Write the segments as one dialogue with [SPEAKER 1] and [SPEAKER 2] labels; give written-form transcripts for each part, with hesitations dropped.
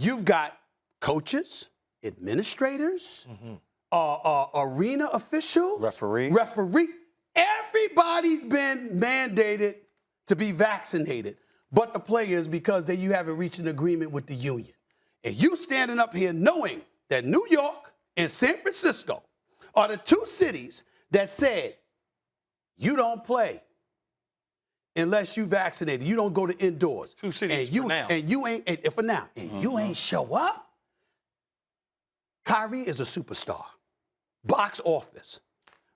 [SPEAKER 1] You've got coaches, administrators, arena officials, referees. Everybody's been mandated to be vaccinated, but the players, because you haven't reached an agreement with the union. And you standing up here knowing that New York and San Francisco are the two cities that said you don't play unless you vaccinated. You don't go to indoors.
[SPEAKER 2] Two cities
[SPEAKER 1] and
[SPEAKER 2] for now.
[SPEAKER 1] And you ain't, and for now, and you ain't show up. Kyrie is a superstar. Box office.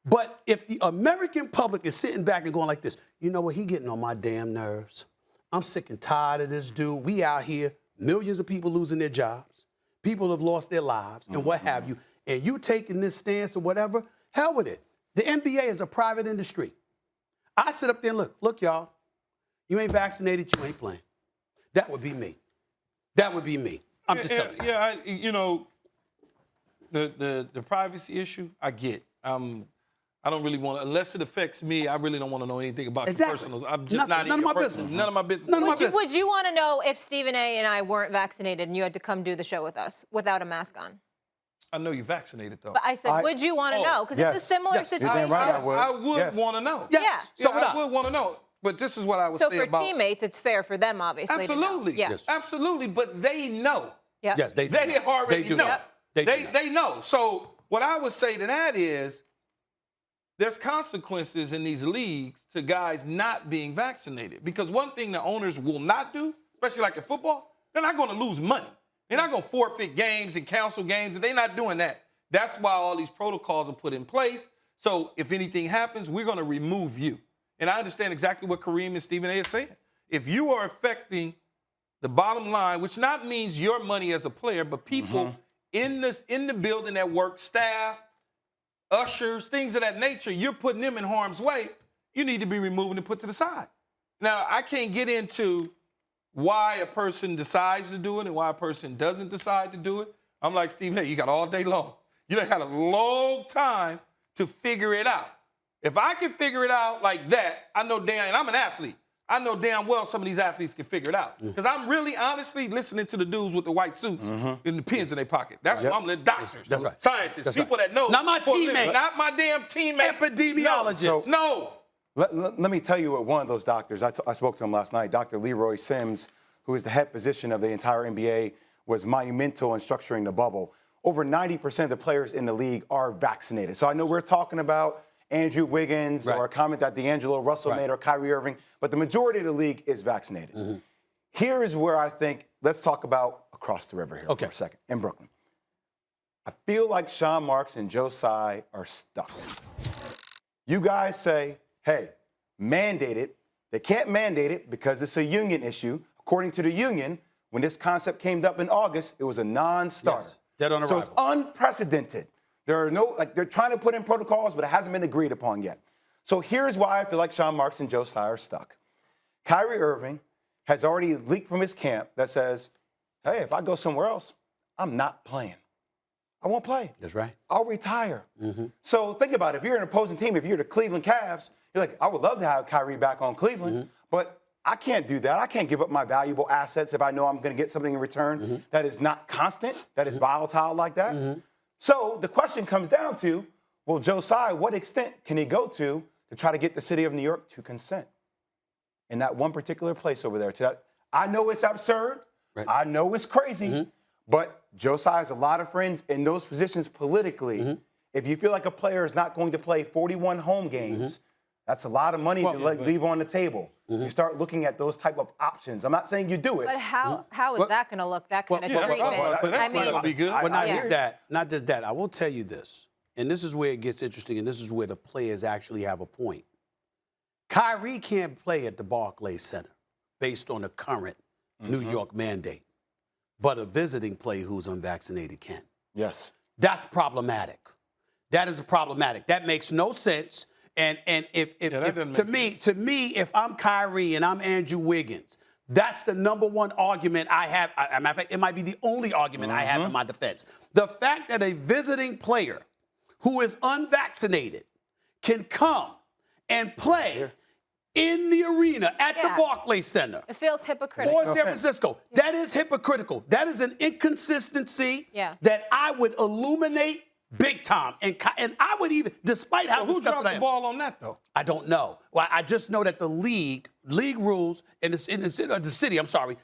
[SPEAKER 1] But if the American public is sitting back and going like this, you know what, he getting on my damn nerves. I'm sick and tired of this dude. We out here, millions of people losing their jobs. People have lost their lives and what have you. And you taking this stance or whatever, hell with it. The NBA is a private industry. I sit up there and look, y'all, you ain't vaccinated, you ain't playing. That would be me. That would be me. I'm just telling you.
[SPEAKER 2] Yeah, you know, the privacy issue, I get. I don't really want to, unless it affects me, I really don't want to know anything about your personal. I'm just not in your business. None of my business.
[SPEAKER 1] None of my business.
[SPEAKER 3] Would you want to know if Stephen A. and I weren't vaccinated and you had to come do the show with us without a mask on?
[SPEAKER 2] I know you're vaccinated, though.
[SPEAKER 3] But I said, would you want to know? Because it's a similar situation.
[SPEAKER 2] I would want to know.
[SPEAKER 3] Yeah.
[SPEAKER 1] So
[SPEAKER 2] I would want to know. But this is what I would say about.
[SPEAKER 3] So for teammates, it's fair for them, obviously.
[SPEAKER 2] Absolutely.
[SPEAKER 3] To know. Yeah.
[SPEAKER 1] Yes.
[SPEAKER 2] Absolutely. But they know.
[SPEAKER 3] Yeah.
[SPEAKER 1] Yes, they do.
[SPEAKER 2] They already
[SPEAKER 1] do
[SPEAKER 2] know.
[SPEAKER 1] Yep.
[SPEAKER 2] They know. So what I would say to that is, there's consequences in these leagues to guys not being vaccinated. Because one thing the owners will not do, especially like in football, they're not going to lose money. They're not going to forfeit games and cancel games. They're not doing that. That's why all these protocols are put in place. So if anything happens, we're going to remove you. And I understand exactly what Kareem and Stephen A. are saying. If you are affecting the bottom line, which not means your money as a player, but people in the building at work, staff, ushers, things of that nature, you're putting them in harm's way, you need to be removed and put to the side. Now, I can't get into why a person decides to do it and why a person doesn't decide to do it. I'm like, Stephen, hey, you got all day long. You done had a long time to figure it out. If I can figure it out like that, I know and I'm an athlete. I know damn well some of these athletes can figure it out. Because I'm really honestly listening to the dudes with the white suits and the pens in their pocket. That's what I'm listening. Doctors, scientists, people that know.
[SPEAKER 1] Not my teammates.
[SPEAKER 2] Not my damn teammates.
[SPEAKER 1] Epidemiologists.
[SPEAKER 2] No.
[SPEAKER 4] Let me tell you what one of those doctors, I spoke to him last night, Dr. Leroy Sims, who is the head physician of the entire NBA, was monumental in structuring the bubble. Over 90% of the players in the league are vaccinated. So I know we're talking about Andrew Wiggins or a comment that D'Angelo Russell made or Kyrie Irving, but the majority of the league is vaccinated. Here is where I think, let's talk about across the river here for a second, in Brooklyn. I feel like Sean Marks and Joe Tsai are stuck. You guys say, hey, mandate it. They can't mandate it because it's a union issue. According to the union, when this concept came up in August, it was a non-starter.
[SPEAKER 1] Yes. Dead on arrival.
[SPEAKER 4] So it's unprecedented. There are no, they're trying to put in protocols, but it hasn't been agreed upon yet. So here's why I feel like Sean Marks and Joe Tsai are stuck. Kyrie Irving has already leaked from his camp that says, hey, if I go somewhere else, I'm not playing. I won't play.
[SPEAKER 1] That's right.
[SPEAKER 4] I'll retire. So think about it. If you're an opposing team, if you're the Cleveland Cavs, you're like, I would love to have Kyrie back on Cleveland, but I can't do that. I can't give up my valuable assets if I know I'm going to get something in return that is not constant, that is volatile like that. So the question comes down to, well, Joe Tsai, what extent can he go to try to get the city of New York to consent in that one particular place over there? I know it's absurd. I know it's crazy. But Joe Tsai has a lot of friends in those positions politically. If you feel like a player is not going to play 41 home games, that's a lot of money to leave on the table. You start looking at those type of options. I'm not saying you do it.
[SPEAKER 3] But how is that going to look? That kind of treatment.
[SPEAKER 2] That's not going to be good.
[SPEAKER 1] But not just that. I will tell you this, and this is where it gets interesting, and this is where the players actually have a point. Kyrie can't play at the Barclays Center based on the current New York mandate, but a visiting player who's unvaccinated can.
[SPEAKER 4] Yes.
[SPEAKER 1] That's problematic. That is problematic. That makes no sense. And to me, if I'm Kyrie and I'm Andrew Wiggins, that's the number one argument I have. As a matter of fact, it might be the only argument I have in my defense. The fact that a visiting player who is unvaccinated can come and play in the arena at the
[SPEAKER 3] Yeah.
[SPEAKER 1] Barclays Center
[SPEAKER 3] It feels hypocritical.
[SPEAKER 1] or
[SPEAKER 4] no
[SPEAKER 1] San
[SPEAKER 4] sense.
[SPEAKER 1] Francisco. That is hypocritical. That is an inconsistency
[SPEAKER 3] Yeah.
[SPEAKER 1] that I would illuminate big time. And I would even, despite how
[SPEAKER 2] So who
[SPEAKER 1] disgusted
[SPEAKER 2] dropped
[SPEAKER 1] I
[SPEAKER 2] the
[SPEAKER 1] am,
[SPEAKER 2] ball on that though?
[SPEAKER 1] I don't know. Well, I just know that the league rules in the city, city of San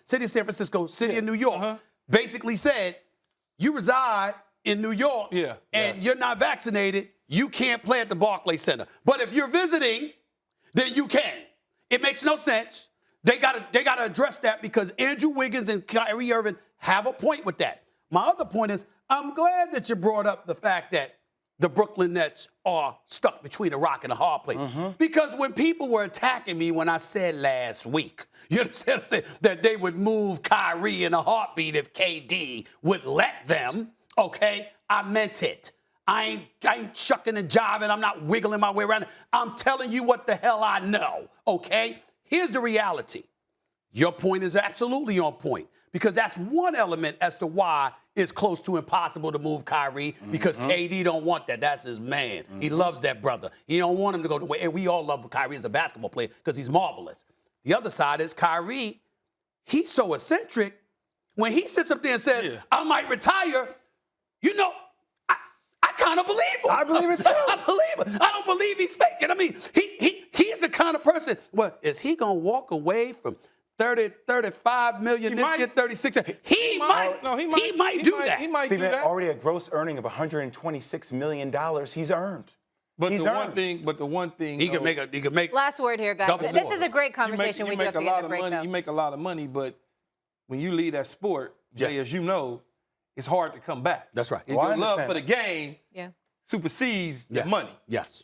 [SPEAKER 1] Francisco, city of New York, basically said, you reside in New York
[SPEAKER 2] Yeah.
[SPEAKER 1] and
[SPEAKER 2] Yes.
[SPEAKER 1] you're not vaccinated, you can't play at the Barclays Center. But if you're visiting, then you can. It makes no sense. They gotta address that because Andrew Wiggins and Kyrie Irving have a point with that. My other point is, I'm glad that you brought up the fact that the Brooklyn Nets are stuck between a rock and a hard place. Because when people were attacking me when I said last week, you understand what I'm saying, that they would move Kyrie in a heartbeat if KD would let them, okay, I meant it. I ain't shucking and jiving. I'm not wiggling my way around. I'm telling you what the hell I know, okay? Here's the reality. Your point is absolutely on point because that's one element as to why it's close to impossible to move Kyrie because KD don't want that. That's his man. He loves that brother. He don't want him to go away. And we all love Kyrie as a basketball player because he's marvelous. The other side is Kyrie. He's so eccentric. When he sits up there and says, I might retire, you know, I kind of believe him.
[SPEAKER 4] I believe it too.
[SPEAKER 1] I believe him. I don't believe he's faking. I mean, he's the kind of person, well, is he going to walk away from 30, 35 million
[SPEAKER 2] He
[SPEAKER 1] this
[SPEAKER 2] might.
[SPEAKER 1] year, 36? He might.
[SPEAKER 2] No,
[SPEAKER 1] He might do that.
[SPEAKER 2] He might do
[SPEAKER 4] Stephen,
[SPEAKER 2] that.
[SPEAKER 4] already a gross earning of $126 million he's earned.
[SPEAKER 2] But
[SPEAKER 4] He's
[SPEAKER 2] the
[SPEAKER 4] earned.
[SPEAKER 2] one thing
[SPEAKER 1] He can
[SPEAKER 2] though,
[SPEAKER 1] make
[SPEAKER 3] Last word here, guys.
[SPEAKER 1] Double
[SPEAKER 3] This
[SPEAKER 1] more.
[SPEAKER 3] is a great
[SPEAKER 2] you
[SPEAKER 3] conversation. We do
[SPEAKER 2] make
[SPEAKER 3] have to
[SPEAKER 2] a
[SPEAKER 3] get
[SPEAKER 2] lot
[SPEAKER 3] the
[SPEAKER 2] of
[SPEAKER 3] break,
[SPEAKER 2] money.
[SPEAKER 3] though.
[SPEAKER 2] You make a lot of money, but when you leave that sport, Jay,
[SPEAKER 1] Yeah.
[SPEAKER 2] as you know, it's hard to come back.
[SPEAKER 1] That's right.
[SPEAKER 2] If
[SPEAKER 4] Well, I
[SPEAKER 2] your love
[SPEAKER 4] understand
[SPEAKER 2] for the game
[SPEAKER 3] Yeah.
[SPEAKER 2] supersedes
[SPEAKER 1] Yeah.
[SPEAKER 2] the money.
[SPEAKER 1] Yes.